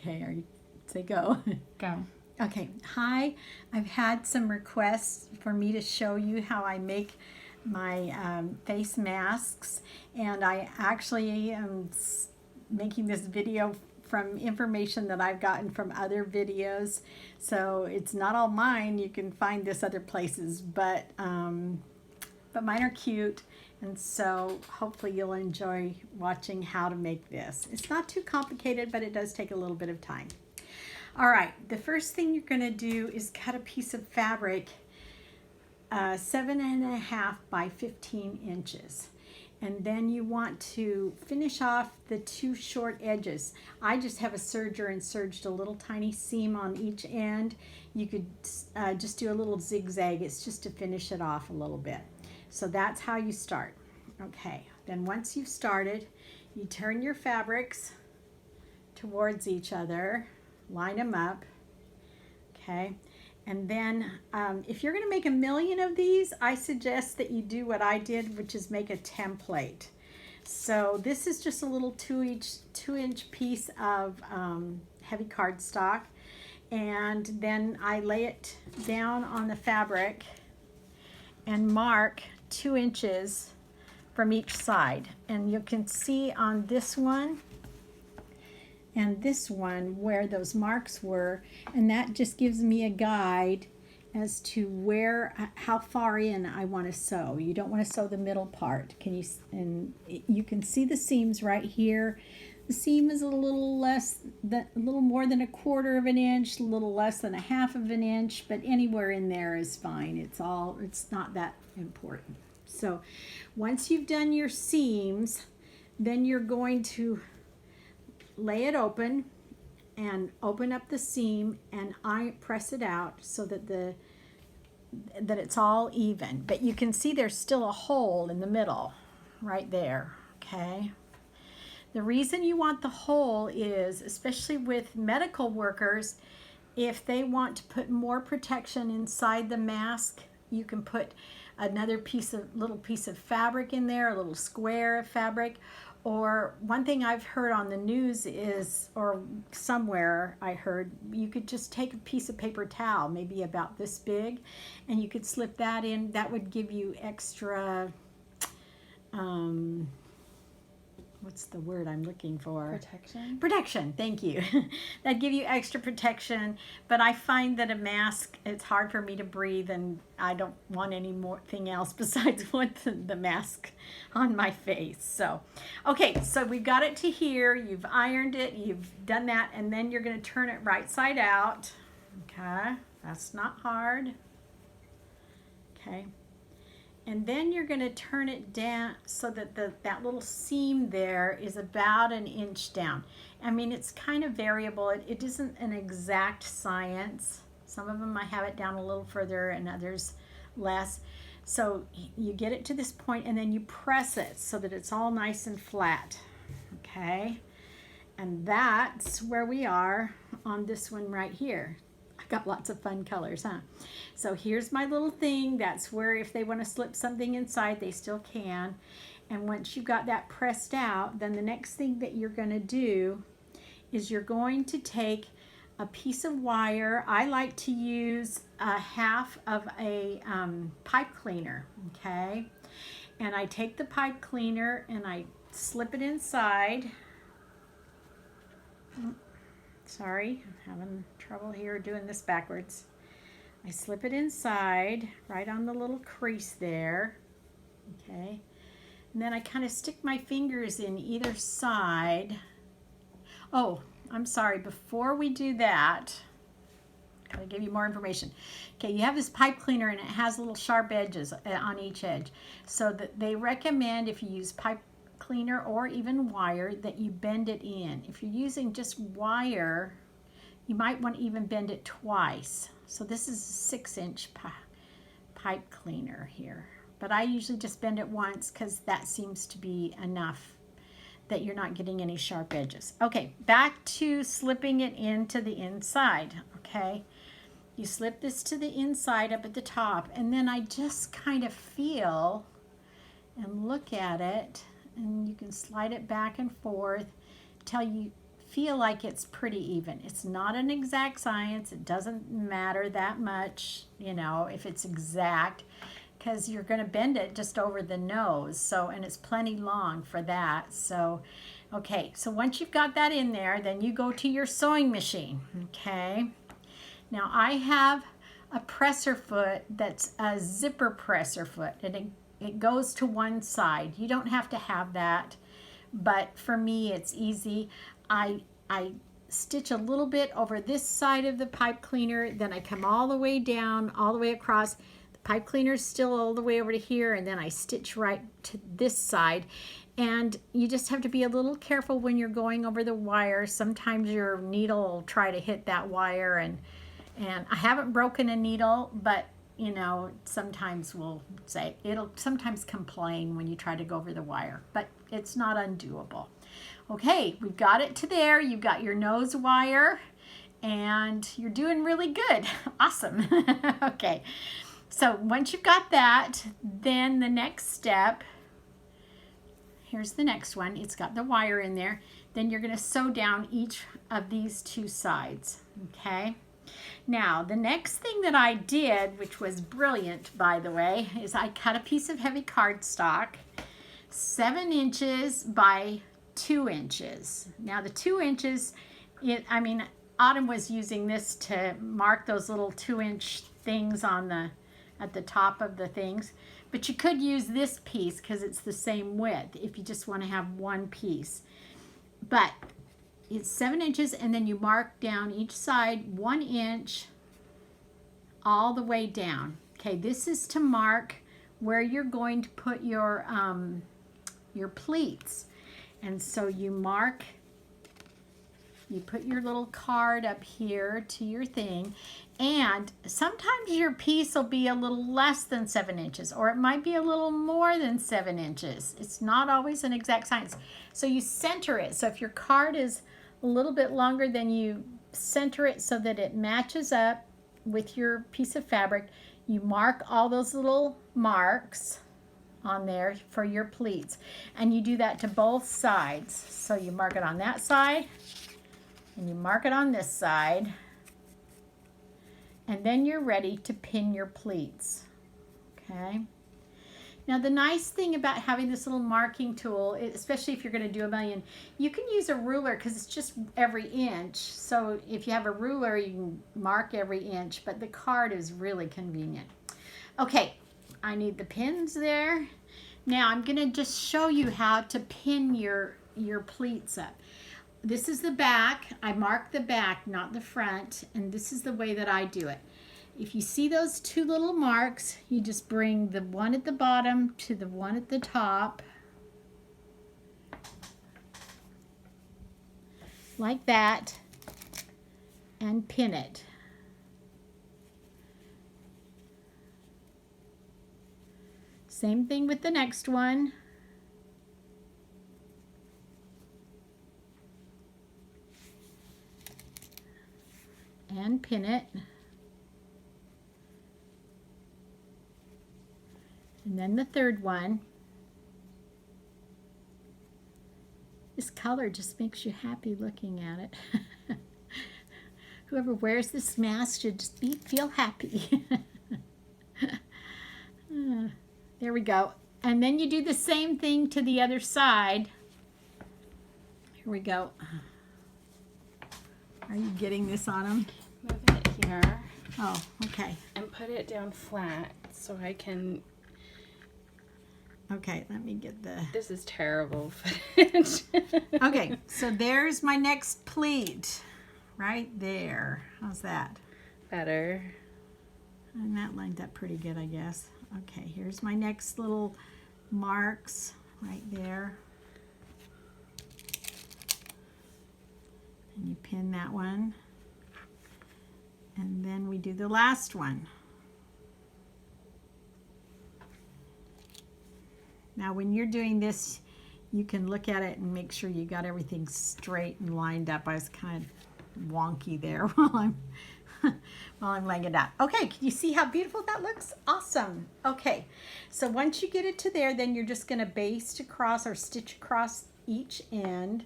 Okay, are you, say go. Go. Okay, hi. I've had some requests for me to show you how I make my face masks, and I actually am making this video from information that I've gotten from other videos. So it's not all mine. You can find this other places, but mine are cute, and so hopefully you'll enjoy watching how to make this. It's not too complicated, but it does take a little bit of time. All right, the first thing you're going to do is cut a piece of fabric 7.5 by 15 inches. And then you want to finish off the two short edges. I just have a serger and serged a little tiny seam on each end. You could just do a little zigzag. It's just to finish it off a little bit. So that's how you start. Okay, then once you've started, you turn your fabrics towards each other, line them up, okay? And then if you're gonna make a million of these, I suggest that you do what I did, which is make a template. So this is just a little 2-inch piece of heavy cardstock, and then I lay it down on the fabric and mark 2 inches from each side. And you can see on this one and this one where those marks were, and that just gives me a guide as to how far in I want to sew. You don't want to sew the middle part. And you can see the seams right here. The seam is a little more than 1/4 of an inch, a little less than 1/2 of an inch, but anywhere in there is fine. It's not that important. So once you've done your seams, then you're going to lay it open and open up the seam, and I press it out so that that it's all even. But you can see there's still a hole in the middle right there, okay? The reason you want the hole is, especially with medical workers, if they want to put more protection inside the mask, you can put another little piece of fabric in there, a little square of fabric. Or one thing I've heard on the news is, or somewhere I heard, you could just take a piece of paper towel, maybe about this big, and you could slip that in. That would give you extra, what's the word I'm looking for? Protection? Protection, thank you. That'd give you extra protection, but I find that a mask, it's hard for me to breathe, and I don't want any more thing else besides the mask on my face. So, okay, so we've got it to here. You've ironed it, you've done that, and then you're gonna turn it right side out. Okay, that's not hard. Okay. And then you're going to turn it down so that that little seam there is about 1 inch down. I mean, it's kind of variable. It isn't an exact science. Some of them I have it down a little further and others less. So you get it to this point and then you press it so that it's all nice and flat. Okay? And that's where we are on this one right here. Got lots of fun colors, huh? So here's my little thing. That's where if they want to slip something inside, they still can. And once you've got that pressed out, then the next thing that you're going to do is you're going to take a piece of wire. I like to use 1/2 of a pipe cleaner, okay? And I take the pipe cleaner and I slip it inside. Sorry, I'm having trouble here doing this backwards. I slip it inside, right on the little crease there, okay? And then I kind of stick my fingers in either side. Oh, I'm sorry, before we do that, gotta give you more information. Okay, you have this pipe cleaner and it has little sharp edges on each edge. So that they recommend, if you use pipe cleaner or even wire, that you bend it in. If you're using just wire, you might want to even bend it twice. So this is a 6-inch pipe cleaner here, but I usually just bend it once because that seems to be enough that you're not getting any sharp edges. Okay, back to slipping it into the inside. Okay, you slip this to the inside up at the top, and then I just kind of feel and look at it, and you can slide it back and forth till you feel like it's pretty even. It's not an exact science. It doesn't matter that much, you know, if it's exact, because you're going to bend it just over the nose. So, and it's plenty long for that. So, okay, so once you've got that in there, then you go to your sewing machine, okay? Now I have a presser foot that's a zipper presser foot, and it goes to one side. You don't have to have that, but for me it's easy. I stitch a little bit over this side of the pipe cleaner, then I come all the way down, all the way across. The pipe cleaner is still all the way over to here, and then I stitch right to this side. And you just have to be a little careful when you're going over the wire. Sometimes your needle will try to hit that wire, and I haven't broken a needle, but you know, sometimes we'll say, it'll sometimes complain when you try to go over the wire, but it's not undoable. Okay, we've got it to there. You've got your nose wire, and you're doing really good. Awesome. Okay, so once you've got that, then the next step, here's the next one. It's got the wire in there. Then you're going to sew down each of these two sides, okay? Now, the next thing that I did, which was brilliant, by the way, is I cut a piece of heavy cardstock, 7 inches by 2 inches. Now, the 2 inches, Autumn was using this to mark those little 2-inch things on at the top of the things, but you could use this piece because it's the same width if you just want to have one piece. But it's 7 inches, and then you mark down each side 1 inch all the way down. Okay, this is to mark where you're going to put your pleats. And so you put your little card up here to your thing, and sometimes your piece will be a little less than 7 inches, or it might be a little more than 7 inches. It's not always an exact science. So you center it. So if your card is a little bit longer, then you center it so that it matches up with your piece of fabric. You mark all those little marks on there for your pleats, and you do that to both sides. So you mark it on that side, and you mark it on this side, and then you're ready to pin your pleats. Okay. Now, the nice thing about having this little marking tool, especially if you're going to do a million, you can use a ruler because it's just every inch. So if you have a ruler, you can mark every inch, but the card is really convenient. Okay, I need the pins there. Now, I'm going to just show you how to pin your pleats up. This is the back. I mark the back, not the front, and this is the way that I do it. If you see those two little marks, you just bring the one at the bottom to the one at the top, like that, and pin it. Same thing with the next one. And pin it. And then the third one. This color just makes you happy looking at it. Whoever wears this mask should just feel happy. There we go. And then you do the same thing to the other side. Here we go. Are you getting this on them? Move it here. Oh, okay. And put it down flat so I can... Okay, let me get the... This is terrible footage. Okay, so there's my next pleat. Right there. How's that? Better. And that lined up pretty good, I guess. Okay, here's my next little marks right there. And you pin that one. And then we do the last one. Now when you're doing this, you can look at it and make sure you got everything straight and lined up. I was kind of wonky there while I'm laying it out. Okay, can you see how beautiful that looks? Awesome. Okay, so once you get it to there, then you're just going to baste across or stitch across each end.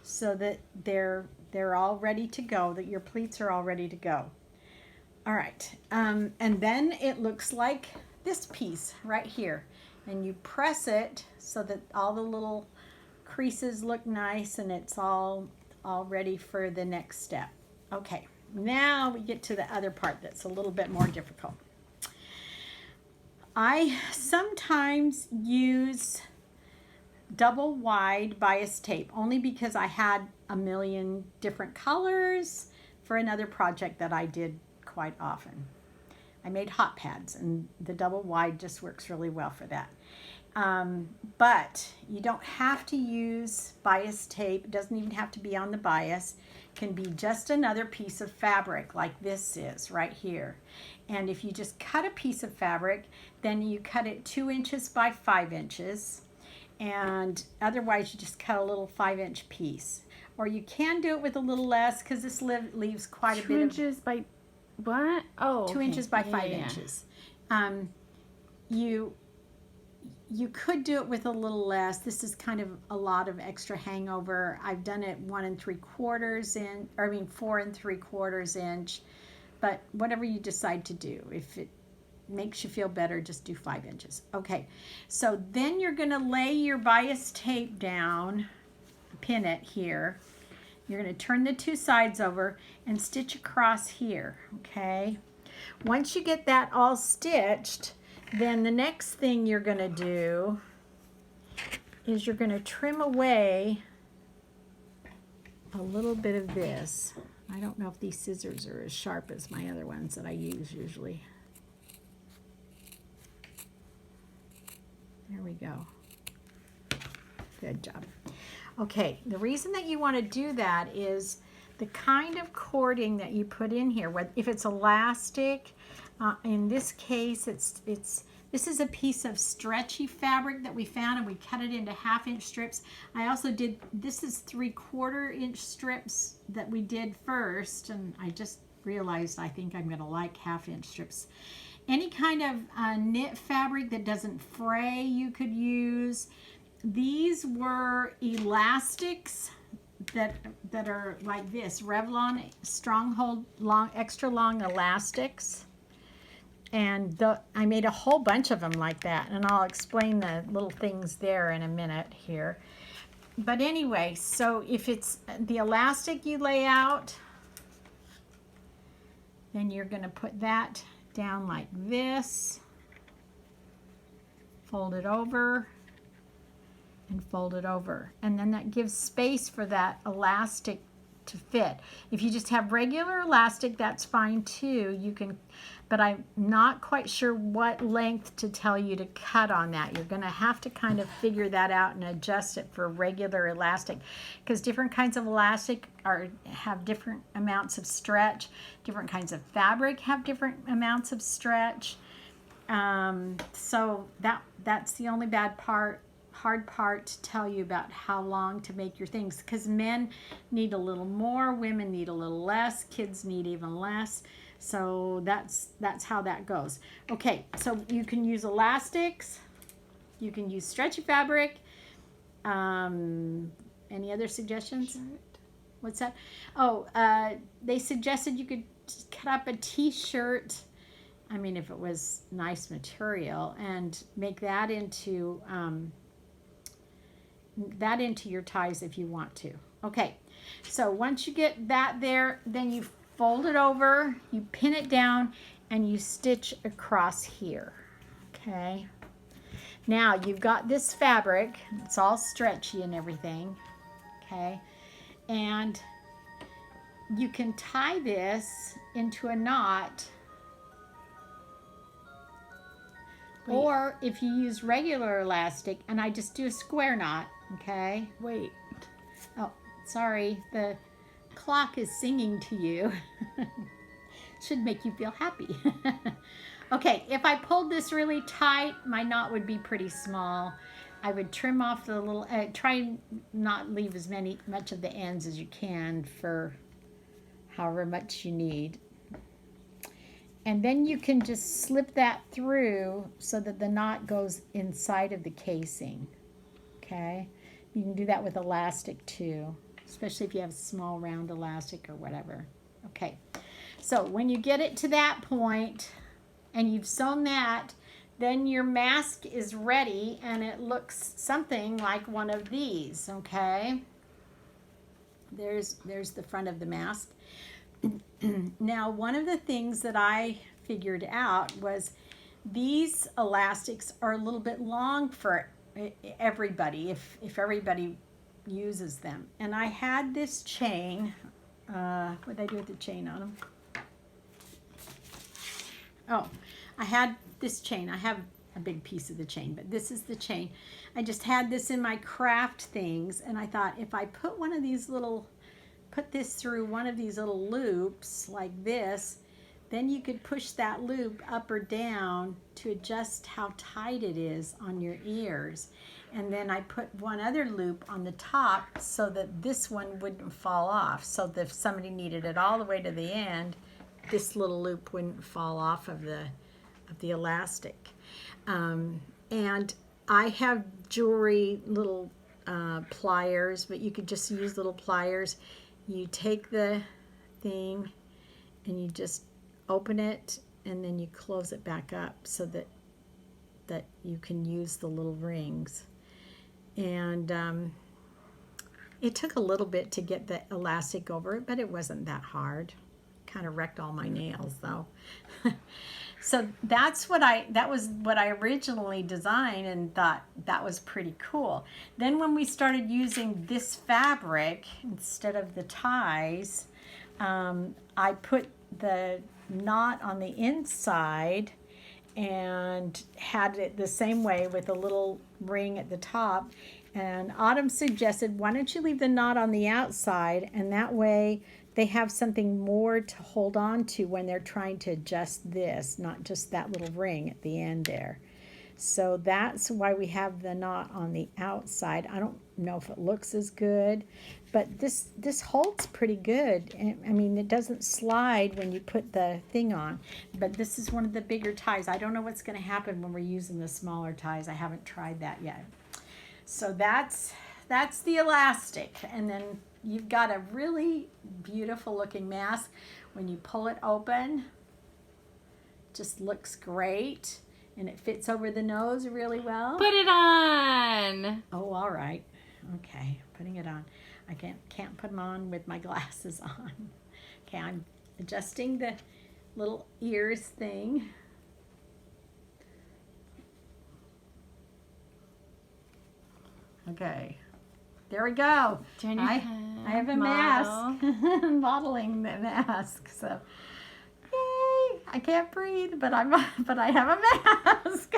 so that they're all ready to go, that your pleats are all ready to go. All right, and then it looks like this piece right here, and you press it so that all the little creases look nice and it's all ready for the next step. Okay, now we get to the other part that's a little bit more difficult. I sometimes use double wide bias tape only because I had a million different colors for another project that I did quite often. I made hot pads, and the double wide just works really well for that. But you don't have to use bias tape. It doesn't even have to be on the bias. It can be just another piece of fabric like this is right here. And if you just cut a piece of fabric, then you cut it 2 inches by 5 inches. And otherwise you just cut a little 5-inch piece. Or you can do it with a little less because this leaves quite a bit of... 2 inches by what? Oh, 2 inches by 5 inches. You could do it with a little less. This is kind of a lot of extra hangover. I've done it 4 3/4 inch, but whatever you decide to do, if it makes you feel better, just do 5 inches. Okay, so then you're going to lay your bias tape down, pin it here. You're going to turn the 2 sides over and stitch across here, okay? Once you get that all stitched, then the next thing you're going to do is you're going to trim away a little bit of this. I don't know if these scissors are as sharp as my other ones that I use usually. There we go. Good job. Okay, the reason that you want to do that is the kind of cording that you put in here. If it's elastic, in this case, this is a piece of stretchy fabric that we found, and we cut it into 1/2-inch strips. I also did, this is 3/4-inch strips that we did first, and I just realized I think I'm going to like 1/2-inch strips. Any kind of knit fabric that doesn't fray you could use. These were elastics that are like this, Revlon Stronghold extra long elastics. And I made a whole bunch of them like that, and I'll explain the little things there in a minute here. But anyway, so if it's the elastic you lay out, then you're going to put that down like this, fold it over, and fold it over. And then that gives space for that elastic to fit. If you just have regular elastic, that's fine too. You can, but I'm not quite sure what length to tell you to cut on that. You're going to have to kind of figure that out and adjust it for regular elastic, because different kinds of elastic have different amounts of stretch. Different kinds of fabric have different amounts of stretch. So that's the only hard part to tell you about how long to make your things, because men need a little more, women need a little less, kids need even less. So that's how that goes. Okay, so you can use elastics, you can use stretchy fabric. Any other suggestions? What's that? Oh, they suggested you could just cut up a t-shirt, I mean if it was nice material, and make that into your ties if you want to. Okay, so once you get that there, then you fold it over, you pin it down, and you stitch across here. Okay, now you've got this fabric, it's all stretchy and everything. Okay, and you can tie this into a knot. Wait. Or if you use regular elastic, and I just do a square knot. Okay. Wait. Oh, sorry. The clock is singing to you. Should make you feel happy. Okay, if I pulled this really tight, my knot would be pretty small. I would trim off the little, try and not leave as much of the ends as you can for however much you need. And then you can just slip that through so that the knot goes inside of the casing. Okay, you can do that with elastic too. especially if you have small round elastic or whatever. Okay, so when you get it to that point and you've sewn that, then your mask is ready and it looks something like one of these, okay? There's the front of the mask. Now, one of the things that I figured out was these elastics are a little bit long for everybody, if everybody uses them. And I had this chain. What did I do with the chain on them? Oh, I had this chain. I have a big piece of the chain, but this is the chain. I just had this in my craft things, and I thought if I put one of these little, put this through one of these little loops like this, then you could push that loop up or down to adjust how tight it is on your ears. And then I put one other loop on the top so that this one wouldn't fall off. So that if somebody needed it all the way to the end, this little loop wouldn't fall off of the elastic. And I have jewelry little pliers, but you could just use little pliers. You take the thing and you just open it and then you close it back up so that you can use the little rings. And it took a little bit to get the elastic over it, but it wasn't that hard. Kind of wrecked all my nails though. So that was what I originally designed and thought that was pretty cool. Then when we started using this fabric instead of the ties, I put the knot on the inside and had it the same way with a little ring at the top. And Autumn suggested, why don't you leave the knot on the outside, and that way they have something more to hold on to when they're trying to adjust this, not just that little ring at the end there. So that's why we have the knot on the outside. I don't know if it looks as good, but this holds pretty good. I mean, it doesn't slide when you put the thing on, but this is one of the bigger ties. I don't know what's going to happen when we're using the smaller ties. I haven't tried that yet. So that's the elastic, and then you've got a really beautiful looking mask. When you pull it open, just looks great, and it fits over the nose really well. Put it on. Oh, all right. Okay, putting it on. I can't put them on with my glasses on. Okay, I'm adjusting the little ears thing. Okay, there we go. I have a mask. Modeling the mask. So, yay! I can't breathe, but I have a mask.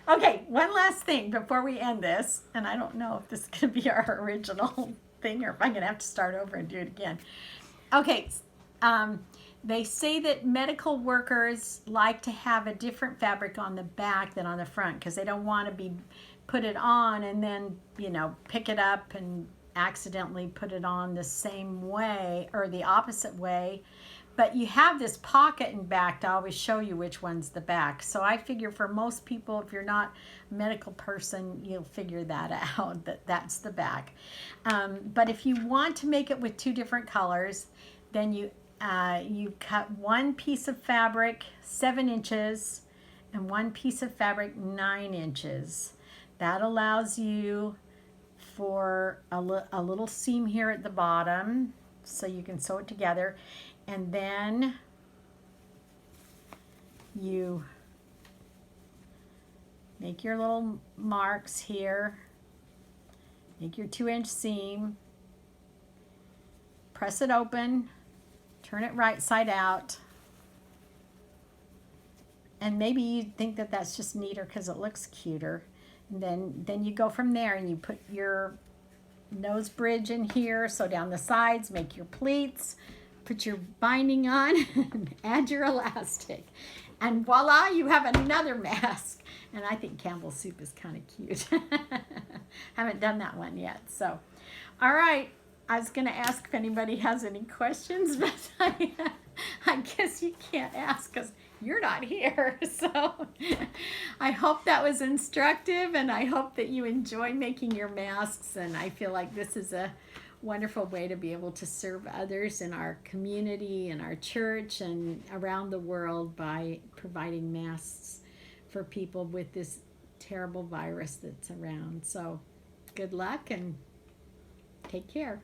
Okay, one last thing before we end this, and I don't know if this is going to be our original thing or if I'm going to have to start over and do it again. Okay, they say that medical workers like to have a different fabric on the back than on the front because they don't want to put it on and then, pick it up and accidentally put it on the same way or the opposite way. But you have this pocket in back to always show you which one's the back. So I figure for most people, if you're not a medical person, you'll figure that out, that's the back. But if you want to make it with two different colors, then you cut one piece of fabric 7 inches and one piece of fabric 9 inches. That allows you for a little seam here at the bottom so you can sew it together, and then you make your little marks here, make your 2-inch seam, press it open, turn it right side out, and maybe you think that that's just neater because it looks cuter. And then you go from there and you put your nose bridge in here, so down the sides, make your pleats, put your binding on, and add your elastic. And voila, you have another mask. And I think Campbell's soup is kind of cute. Haven't done that one yet. So, all right. I was going to ask if anybody has any questions, but I guess you can't ask because you're not here. So I hope that was instructive, and I hope that you enjoy making your masks. And I feel like this is a wonderful way to be able to serve others in our community, in our church, and around the world by providing masks for people with this terrible virus that's around. So good luck and take care.